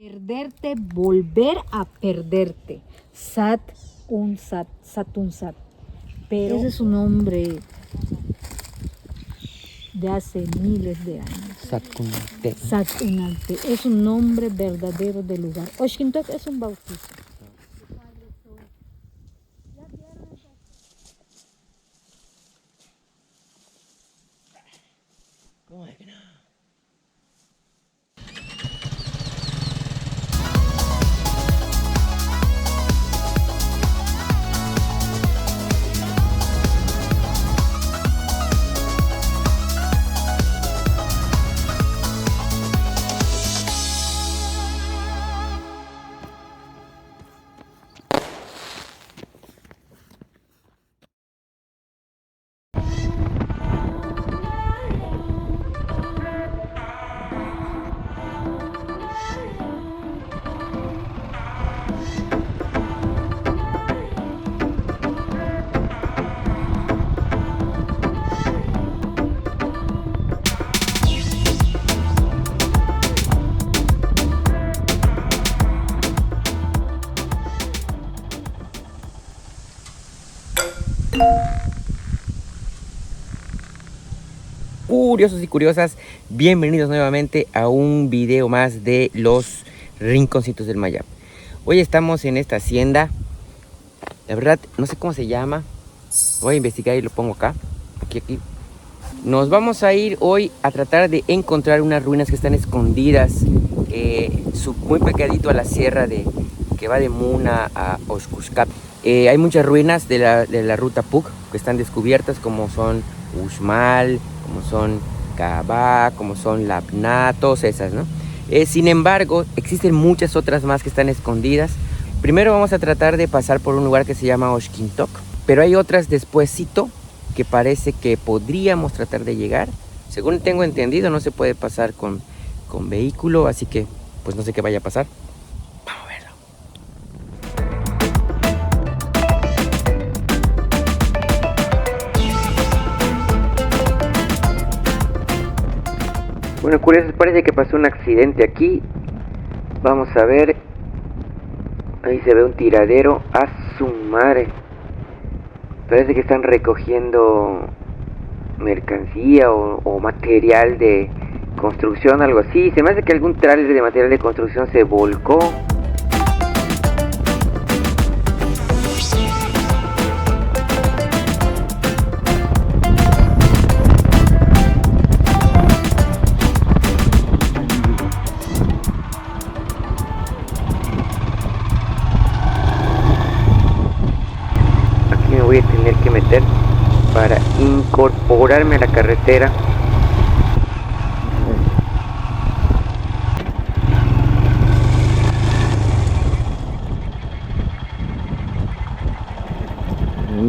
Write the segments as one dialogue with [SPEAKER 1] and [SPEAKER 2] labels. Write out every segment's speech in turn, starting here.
[SPEAKER 1] Perderte, volver a perderte. Sat un Sat, Satun Sat. Pero ese es un nombre de hace miles de años.
[SPEAKER 2] Satunante.
[SPEAKER 1] Satunante es un nombre verdadero del lugar. Oxkintok es un bautizo.
[SPEAKER 2] ¿Cómo es que no? Curiosos y curiosas, bienvenidos nuevamente a un video más de los rinconcitos del Mayab. Hoy estamos en esta hacienda, la verdad no sé cómo se llama, voy a investigar y lo pongo acá, aquí. Nos vamos a ir hoy a tratar de encontrar unas ruinas que están escondidas, muy pegadito a la sierra que va de Muna a Oshkushkap. Hay muchas ruinas de la ruta Puc que están descubiertas, como son Uxmal, como son Kabá, como son Labna, todas esas, ¿no? Sin embargo, existen muchas otras más que están escondidas. Primero vamos a tratar de pasar por un lugar que se llama Oxkintok, pero hay otras despuésito que parece que podríamos tratar de llegar. Según tengo entendido, no se puede pasar con vehículo, así que pues no sé qué vaya a pasar. Vamos a verlo. Bueno, curioso, parece que pasó un accidente aquí. Vamos a ver. Ahí se ve un tiradero. A su madre. Parece que están recogiendo mercancía o material de construcción, algo así. Se me hace que algún tráiler de material de construcción se volcó. Aquí me voy a tener que meter para incorporarme a la carretera.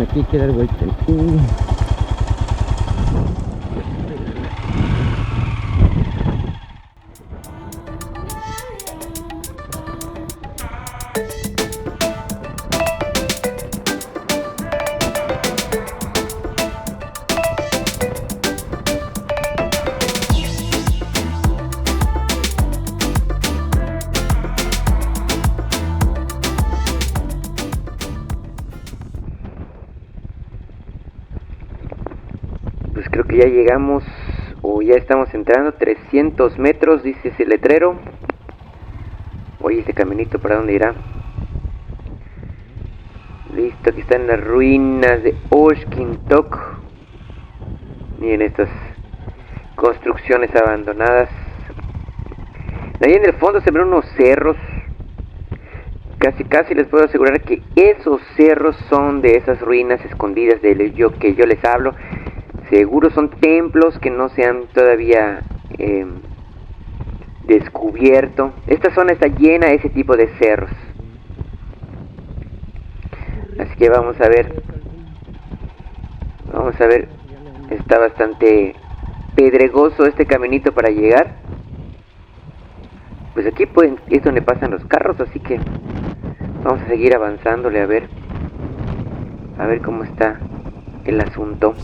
[SPEAKER 2] Aquí hay que dar vuelta. Pues creo que ya llegamos, o ya estamos entrando, 300 metros, dice ese letrero. Oye, ese caminito, ¿para dónde irá? Listo, aquí están las ruinas de Oxkintok. Miren estas construcciones abandonadas. Ahí en el fondo se ven unos cerros. Casi les puedo asegurar que esos cerros son de esas ruinas escondidas que yo les hablo. Seguro son templos que no se han todavía descubierto. Esta zona está llena de ese tipo de cerros. Así que vamos a ver. Vamos a ver. Está bastante pedregoso este caminito para llegar. Pues aquí es donde pasan los carros, así que vamos a seguir avanzándole a ver cómo está el asunto.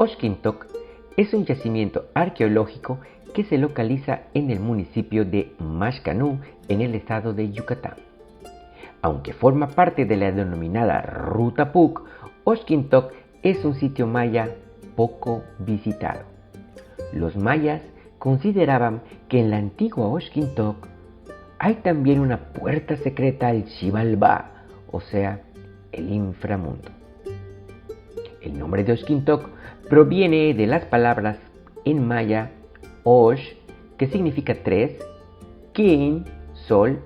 [SPEAKER 2] Oxquintoc es un yacimiento arqueológico que se localiza en el municipio de Maxcanú, en el estado de Yucatán. Aunque forma parte de la denominada Ruta Puc, Oxquintoc es un sitio maya poco visitado. Los mayas consideraban que en la antigua Oxquintoc hay también una puerta secreta al Xibalbá, o sea, el inframundo. El nombre de Oxquintoc proviene de las palabras en maya Ox, que significa tres, Quin, sol,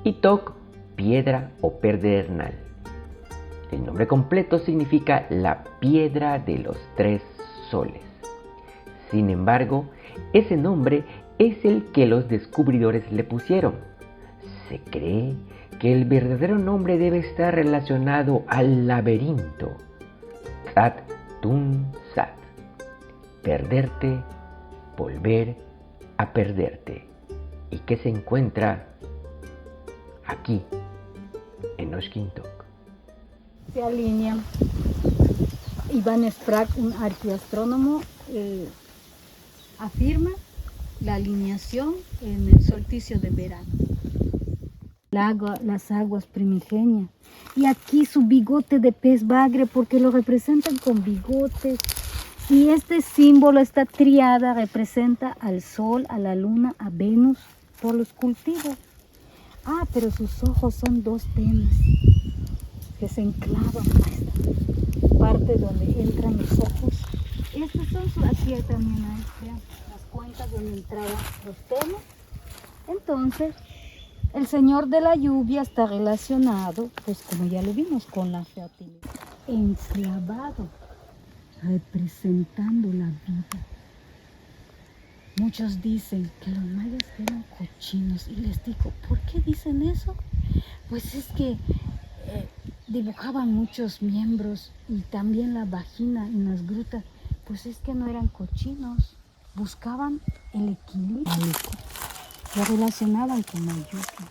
[SPEAKER 2] y Toc, piedra o pedernal. El nombre completo significa la piedra de los tres soles. Sin embargo, ese nombre es el que los descubridores le pusieron. Se cree que el verdadero nombre debe estar relacionado al laberinto Tzat Tun Sat, perderte, volver a perderte, y que se encuentra aquí, en Oxquintoc.
[SPEAKER 1] Se alinea. Iván Sprague, un arqueoastrónomo, afirma la alineación en el solsticio de verano. Las aguas primigenias. Y aquí su bigote de pez bagre, porque lo representan con bigotes. Y este símbolo, esta triada, representa al sol, a la luna, a Venus, por los cultivos. Ah, pero sus ojos son dos penas que se enclavan a esta parte donde entran los ojos. Estos son aquí también hay, vean, las cuencas donde entraban los penas. Entonces, el señor de la lluvia está relacionado, pues como ya lo vimos, con la fertilidad. Enclavado, representando la vida. Muchos dicen que los mayas eran cochinos y les digo, ¿por qué dicen eso? Pues es que dibujaban muchos miembros y también la vagina en las grutas. Pues es que no eran cochinos, buscaban el equilibrio. Lo relacionaban con la lluvia.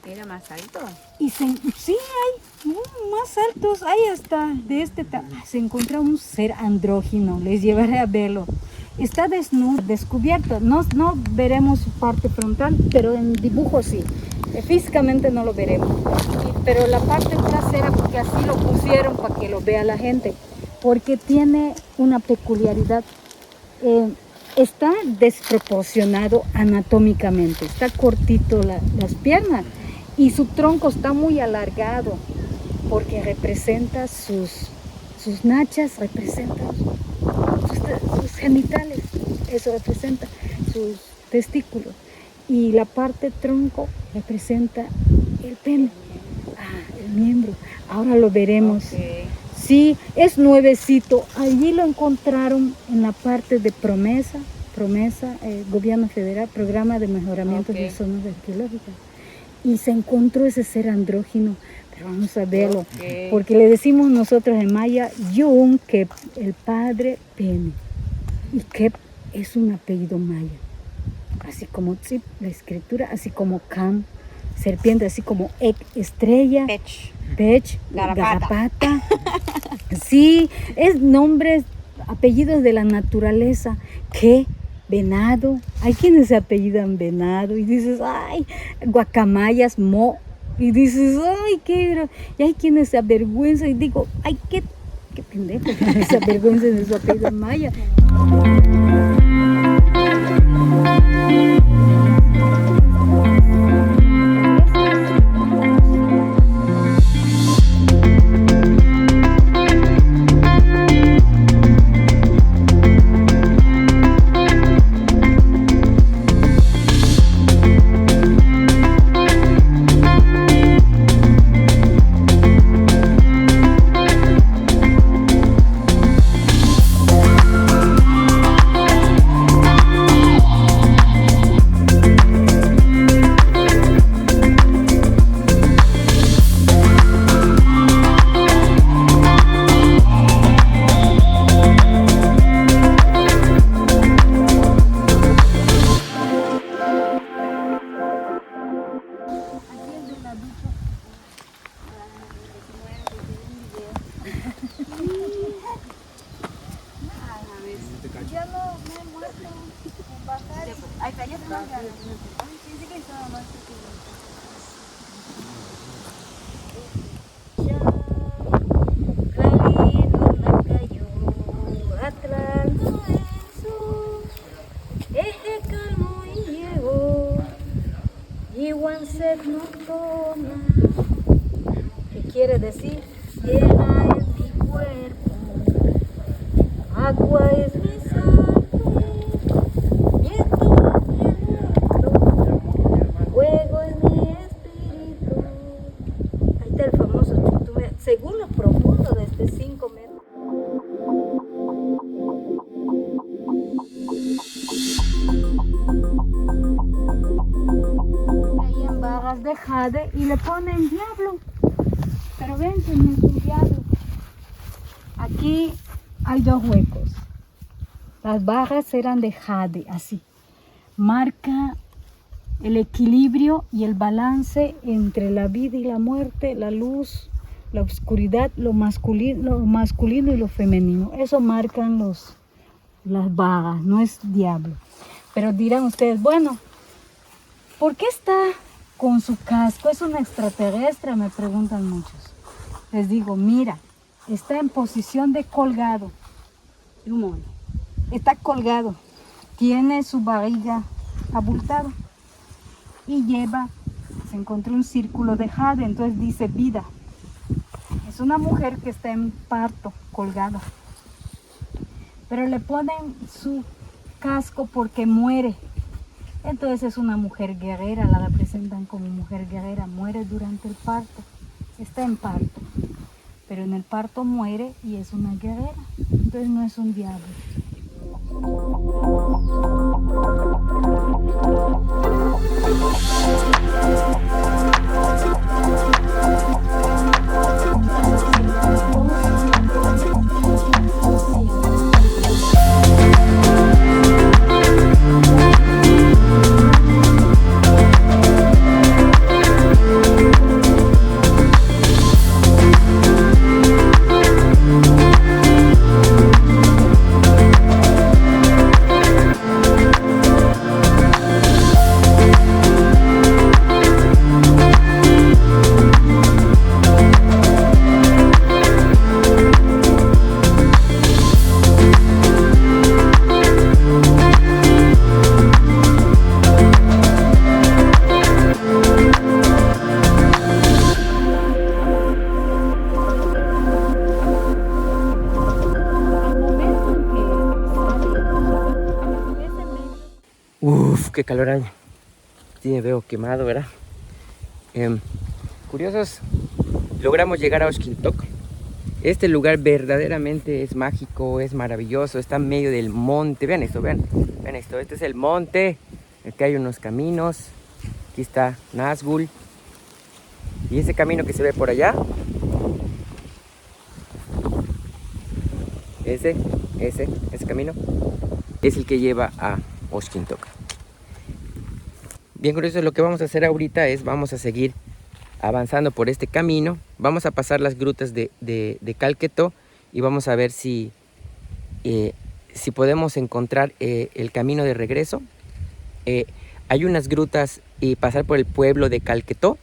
[SPEAKER 3] ¿Era más alto?
[SPEAKER 1] Y sí, hay más altos, ahí hasta de este tamaño. Se encuentra un ser andrógino, les llevaré a verlo. Está desnudo, descubierto, no veremos su parte frontal, pero en dibujo sí. Físicamente no lo veremos. Pero la parte trasera, porque así lo pusieron para que lo vea la gente, porque tiene una peculiaridad. Está desproporcionado anatómicamente, está cortito las piernas y su tronco está muy alargado porque representa sus nachas, representa sus genitales, eso representa sus testículos, y la parte tronco representa el pene, el miembro. Ahora lo veremos.
[SPEAKER 3] Okay.
[SPEAKER 1] Sí, es nuevecito. Allí lo encontraron en la parte de Promesa, Gobierno Federal, Programa de Mejoramiento de Zonas Arqueológicas. Y se encontró ese ser andrógino, pero vamos a verlo, porque le decimos nosotros en maya, Yun, que el padre pene, y Kep es un apellido maya, así como Tzip, la escritura, así como Kam, serpiente, así como Ek, estrella, Pech, garrapata. Sí, es nombres, apellidos de la naturaleza. Que venado, hay quienes se apellidan venado y dices, ay, guacamayas, mo, y dices, ay, qué, y hay quienes se avergüenzan y digo, ay, qué pendejo, que se avergüencen de su apellido maya. ¿Qué quiere decir? Tierra es mi cuerpo, agua es mi sangre, viento es mi aliento, fuego es mi espíritu. Ahí está el famoso Chutumea, según lo profundo de este 5 metros. Ahí en barras de jade y le ponen diablo. Pero ven que no es un diablo. Aquí hay 2 huecos. Las barras eran de jade, así. Marca el equilibrio y el balance entre la vida y la muerte, la luz, la oscuridad, lo masculino y lo femenino. Eso marcan las barras, no es diablo. Pero dirán ustedes, bueno, ¿por qué está con su casco? ¿Es un extraterrestre? Me preguntan muchos. Les digo, mira, está en posición de colgado. Está colgado. Tiene su barriga abultada. Y se encontró un círculo de jade, entonces dice vida. Es una mujer que está en parto, colgada. Pero le ponen su casco porque muere. Entonces es una mujer guerrera, la representan como mujer guerrera, muere durante el parto, está en parto, pero en el parto muere y es una guerrera, entonces no es un diablo.
[SPEAKER 2] Uf, qué calor hay. Sí, me veo quemado, ¿verdad? Curiosos, logramos llegar a Oxquintoc. Este lugar verdaderamente es mágico, es maravilloso. Está en medio del monte. Vean esto, vean esto. Este es el monte. Aquí hay unos caminos. Aquí está Nazgul. Y ese camino que se ve por allá. Ese camino es el que lleva a Oxquintoc. Bien curioso, lo que vamos a hacer ahorita es vamos a seguir avanzando por este camino. Vamos a pasar las grutas de Calquetó y vamos a ver si podemos encontrar el camino de regreso. Hay unas grutas y pasar por el pueblo de Calquetó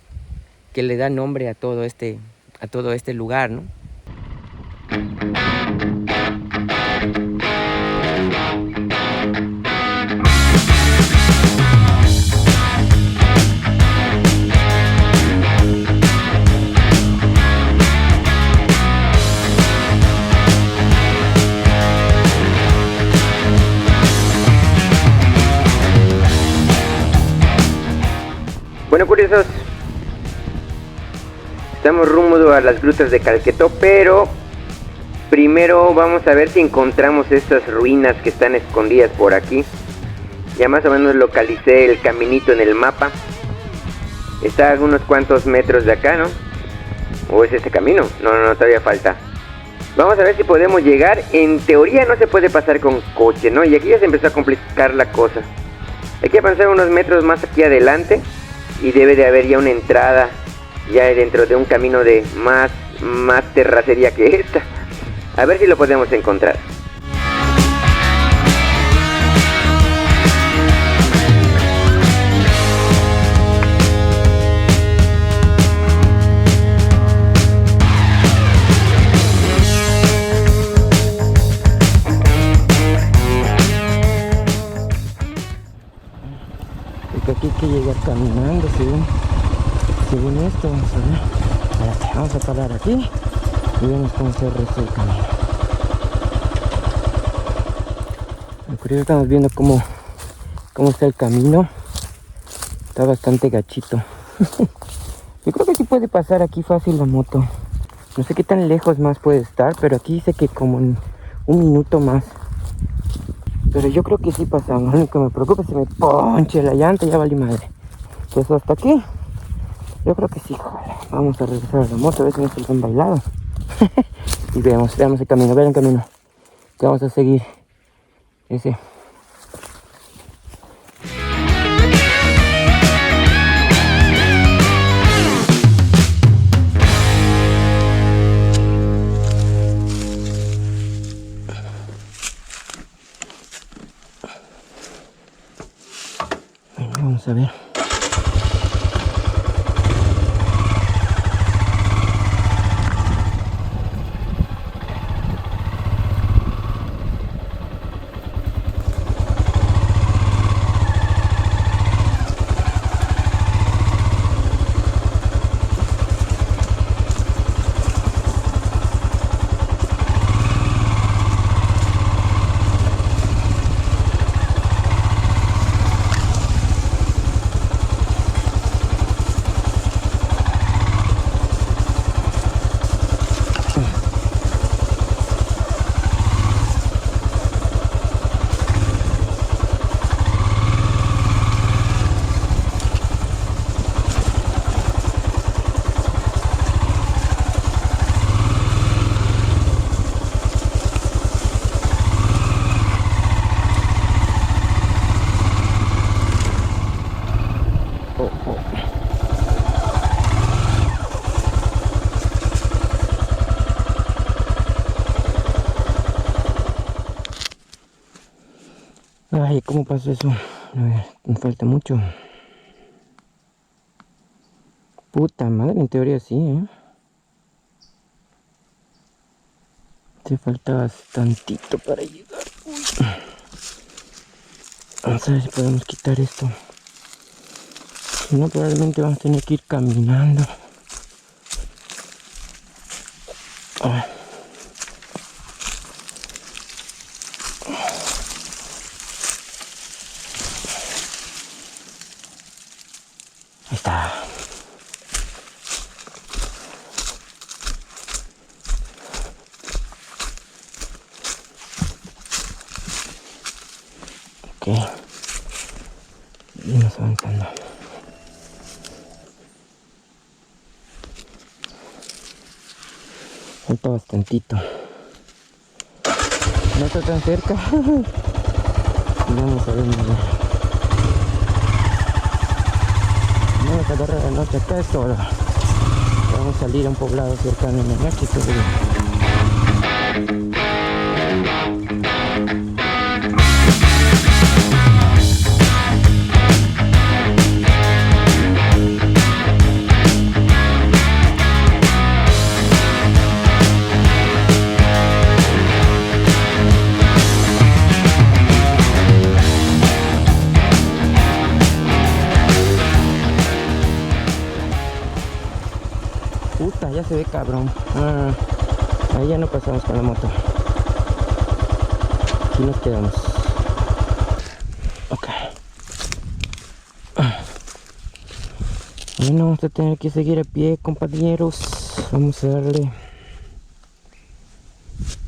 [SPEAKER 2] que le da nombre a todo este lugar, ¿no? Bueno, curiosos, estamos rumbo a las grutas de Calquetó, pero primero vamos a ver si encontramos estas ruinas que están escondidas por aquí. Ya más o menos localicé el caminito en el mapa. Está a unos cuantos metros de acá, ¿no? ¿O es este camino? No, todavía falta. Vamos a ver si podemos llegar. En teoría no se puede pasar con coche, ¿no? Y aquí ya se empezó a complicar la cosa. Hay que avanzar unos metros más aquí adelante y debe de haber ya una entrada ya dentro de un camino de más terracería que esta. A ver si lo podemos encontrar. caminando según esto. Vamos a ver. Espérate, vamos a parar aquí y vemos cómo está el resto del camino. Por eso estamos viendo cómo está el camino. Está bastante gachito. Yo creo que sí puede pasar aquí fácil la moto. No sé qué tan lejos más puede estar, pero aquí dice que como en un minuto más. Pero yo creo que sí pasamos. Lo único que me preocupa es que se me ponche la llanta y ya valí madre. Pues hasta aquí. Yo creo que sí, joder. Vamos a regresar a la moto, a ver si no está tan bailado. Y veamos el camino, vean el camino. Que vamos a seguir ese. Bueno, vamos a ver. Ay, ¿cómo pasó eso? A ver, me falta mucho. Puta madre, en teoría sí, ¿eh? Te falta bastantito para llegar. Uy. Vamos a ver si podemos quitar esto. Si no, probablemente vamos a tener que ir caminando. Ah. Ahí está. Ok. Seguimos avanzando. Falta bastantito. No está tan cerca. Vamos a ver. Vamos a agarrar la noche acá, es todo. Vamos a salir a un poblado cercano en la noche y todo bien. Puta, ya se ve cabrón. Ahí ya no pasamos con la moto. Aquí nos quedamos. Ok. Bueno, vamos a tener que seguir a pie, compañeros. Vamos a darle.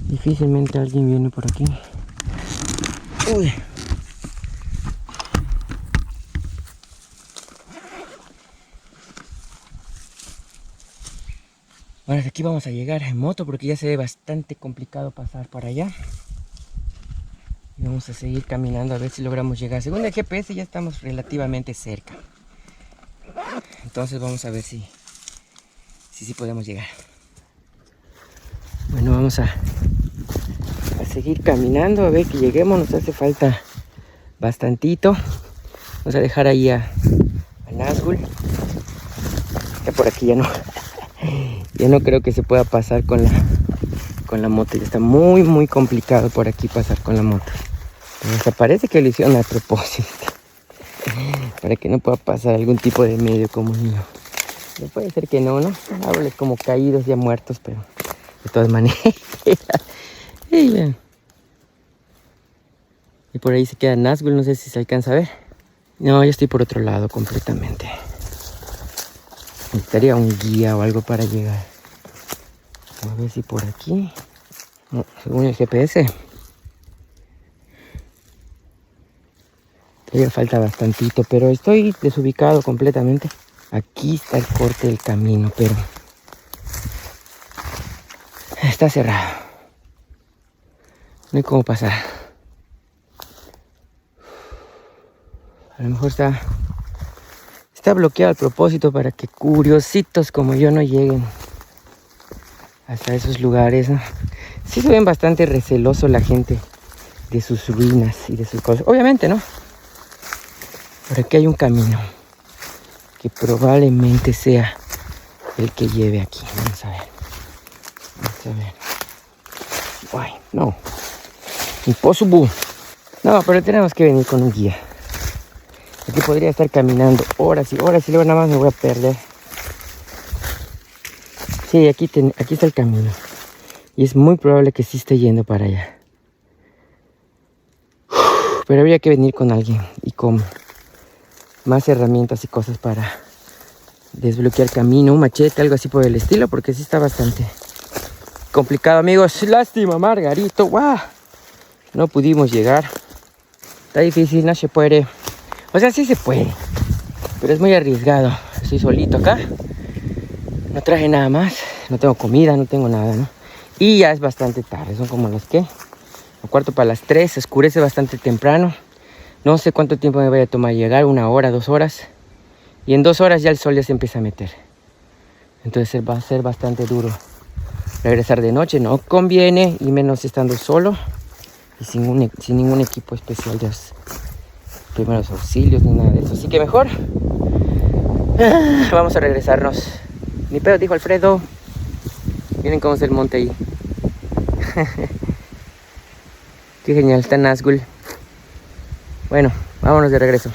[SPEAKER 2] Difícilmente alguien viene por aquí. Uy. Bueno, aquí vamos a llegar en moto porque ya se ve bastante complicado pasar por allá. Y vamos a seguir caminando a ver si logramos llegar. Según el GPS ya estamos relativamente cerca. Entonces vamos a ver si podemos llegar. Bueno, vamos a seguir caminando a ver que lleguemos. Nos hace falta bastantito. Vamos a dejar ahí a Nazgul. Ya por aquí ya no creo que se pueda pasar con la moto. Ya está muy complicado por aquí pasar con la moto. Pero parece que lo hicieron a propósito. para que no pueda pasar algún tipo de medio como niño. No puede ser que no, ¿no? Árboles como caídos, ya muertos, pero de todas maneras. Y, vean. Y por ahí se queda Nazgul, no sé si se alcanza a ver. No, yo estoy por otro lado completamente. Necesitaría un guía o algo para llegar. A ver si por aquí. No, según el GPS. Todavía falta bastantito, pero estoy desubicado completamente. Aquí está el corte del camino, pero está cerrado. No hay cómo pasar. A lo mejor está bloqueado a propósito para que curiositos como yo no lleguen hasta esos lugares, ¿no? Sí se ven bastante recelosos la gente de sus ruinas y de sus cosas. Obviamente, ¿no? Por aquí hay un camino que probablemente sea el que lleve aquí. Vamos a ver. Vamos a ver. Ay, no. Imposible. No, pero tenemos que venir con un guía. Aquí podría estar caminando horas y horas y luego nada más me voy a perder. Sí, aquí está el camino. Y es muy probable que sí esté yendo para allá. Pero habría que venir con alguien y con más herramientas y cosas para desbloquear camino, un machete, algo así por el estilo, porque sí está bastante complicado, amigos. Lástima, Margarito. ¡Guau! No pudimos llegar. Está difícil, no se puede. O sea, sí se puede, pero es muy arriesgado. Estoy solito acá. No traje nada más. No tengo comida, no tengo nada, ¿no? Y ya es bastante tarde. Son como las que... 2:45. Se oscurece bastante temprano. No sé cuánto tiempo me vaya a tomar llegar. 1 hora, 2 horas. Y en 2 horas ya el sol ya se empieza a meter. Entonces va a ser bastante duro regresar de noche. No conviene, y menos estando solo. Y sin ningún equipo especial de primeros auxilios ni nada de eso. Así que mejor vamos a regresarnos. Ni pedo, dijo Alfredo. Miren cómo es el monte ahí. Qué genial, está Nazgul. Bueno, vámonos de regreso.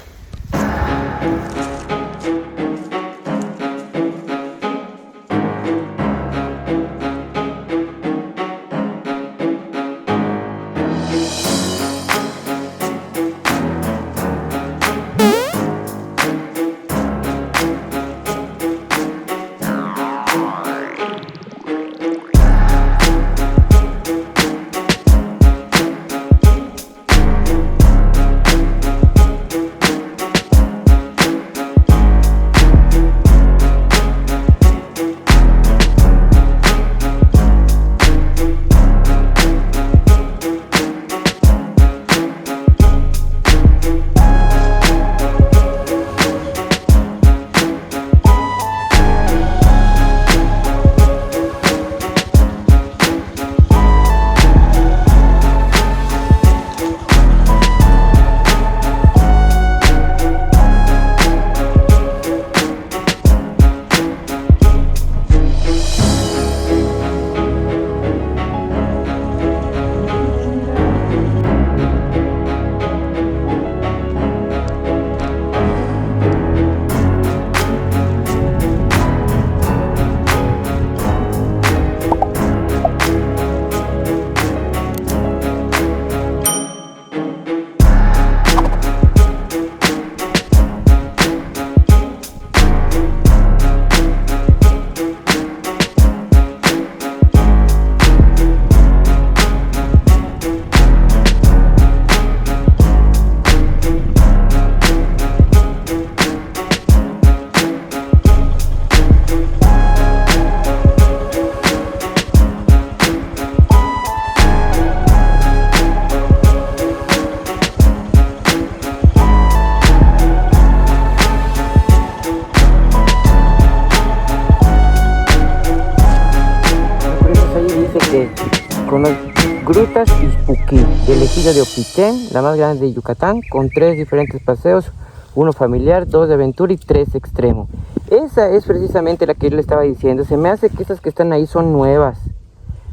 [SPEAKER 2] Con las grutas Izpuquí, del ejido de Opiquén, la más grande de Yucatán, con 3 diferentes paseos, 1 familiar, 2 de aventura y 3 extremo. Esa es precisamente la que yo le estaba diciendo. Se me hace que esas que están ahí son nuevas.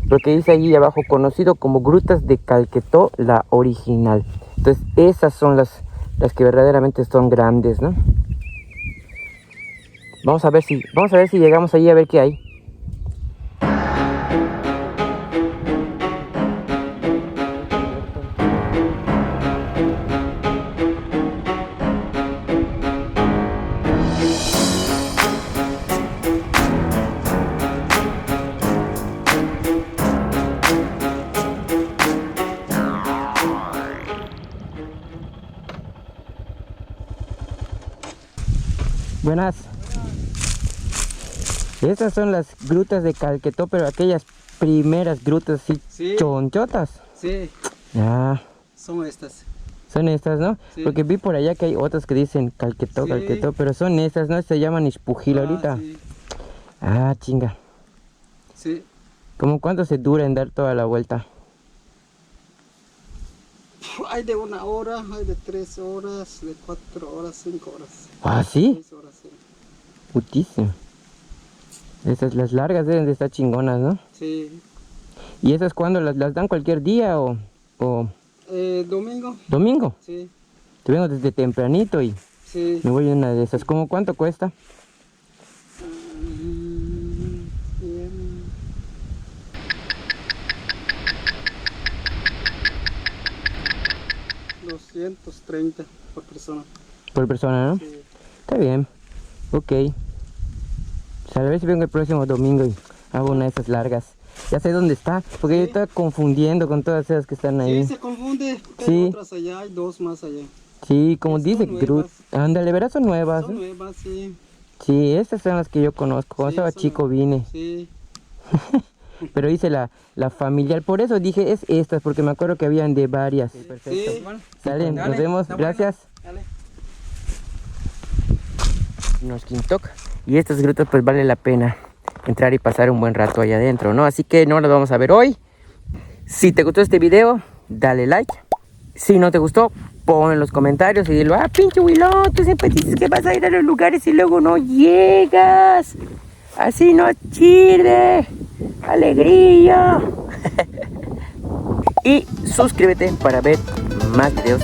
[SPEAKER 2] Lo que dice ahí abajo, conocido como Grutas de Calquetó, la original. Entonces esas son las las que verdaderamente son grandes, ¿no? Vamos a ver si llegamos allí a ver qué hay. Buenas. Estas son las grutas de Calquetó, pero aquellas primeras grutas así
[SPEAKER 4] Sí.
[SPEAKER 2] chonchotas.
[SPEAKER 4] Sí,
[SPEAKER 2] Ah,
[SPEAKER 4] son estas.
[SPEAKER 2] son estas, ¿no?
[SPEAKER 4] Sí.
[SPEAKER 2] Porque vi por allá que hay otras que dicen Calquetó,
[SPEAKER 4] Sí.
[SPEAKER 2] Calquetó, pero son estas, ¿no? Se llaman Ispujil ahorita.
[SPEAKER 4] Sí,
[SPEAKER 2] Ah, chinga.
[SPEAKER 4] sí.
[SPEAKER 2] ¿Cómo cuánto se dura en dar toda la vuelta?
[SPEAKER 4] Hay de 1 hora, hay de 3 horas, de 4 horas, 5 horas.
[SPEAKER 2] Ah, ¿sí?
[SPEAKER 4] 6 horas, sí.
[SPEAKER 2] Putísimo. Esas, las largas deben de estar chingonas, ¿no?
[SPEAKER 4] Sí.
[SPEAKER 2] ¿Y esas cuándo las dan cualquier día o
[SPEAKER 4] Domingo,
[SPEAKER 2] domingo?
[SPEAKER 4] sí,
[SPEAKER 2] Te vengo desde tempranito y
[SPEAKER 4] sí.
[SPEAKER 2] me voy a una de esas. ¿Cómo cuánto cuesta?
[SPEAKER 4] Bien. 230 por persona.
[SPEAKER 2] Por persona, ¿no?
[SPEAKER 4] Sí.
[SPEAKER 2] Está bien. Ok. O sea, a ver si vengo el próximo domingo y hago una de esas largas. Ya sé dónde está, porque yo
[SPEAKER 4] Sí.
[SPEAKER 2] estaba confundiendo con todas esas que están ahí.
[SPEAKER 4] Sí, se confunde. Hay
[SPEAKER 2] Sí.
[SPEAKER 4] otras allá, hay 2 más allá.
[SPEAKER 2] Sí, como
[SPEAKER 4] Son
[SPEAKER 2] dice
[SPEAKER 4] nuevas.
[SPEAKER 2] Groot. Ándale, verás, son nuevas.
[SPEAKER 4] Son
[SPEAKER 2] ¿eh?
[SPEAKER 4] nuevas, sí.
[SPEAKER 2] Sí, estas son las que yo conozco. Cuando
[SPEAKER 4] Sí,
[SPEAKER 2] estaba
[SPEAKER 4] son
[SPEAKER 2] chico
[SPEAKER 4] nuevas.
[SPEAKER 2] vine.
[SPEAKER 4] Sí.
[SPEAKER 2] Pero hice la familiar. Por eso dije es estas, porque me acuerdo que habían de varias.
[SPEAKER 4] Sí.
[SPEAKER 2] Salen, nos vemos. Gracias.
[SPEAKER 4] Dale.
[SPEAKER 2] Nos Quintoc. Y estas grutas pues vale la pena entrar y pasar un buen rato allá adentro, ¿no? Así que no las vamos a ver hoy. Si te gustó este video, dale like. Si no te gustó, pon en los comentarios y dilo, ah, pinche Wilón, tú siempre dices que vas a ir a los lugares y luego no llegas. Así no sirve. Alegría. Y suscríbete para ver más videos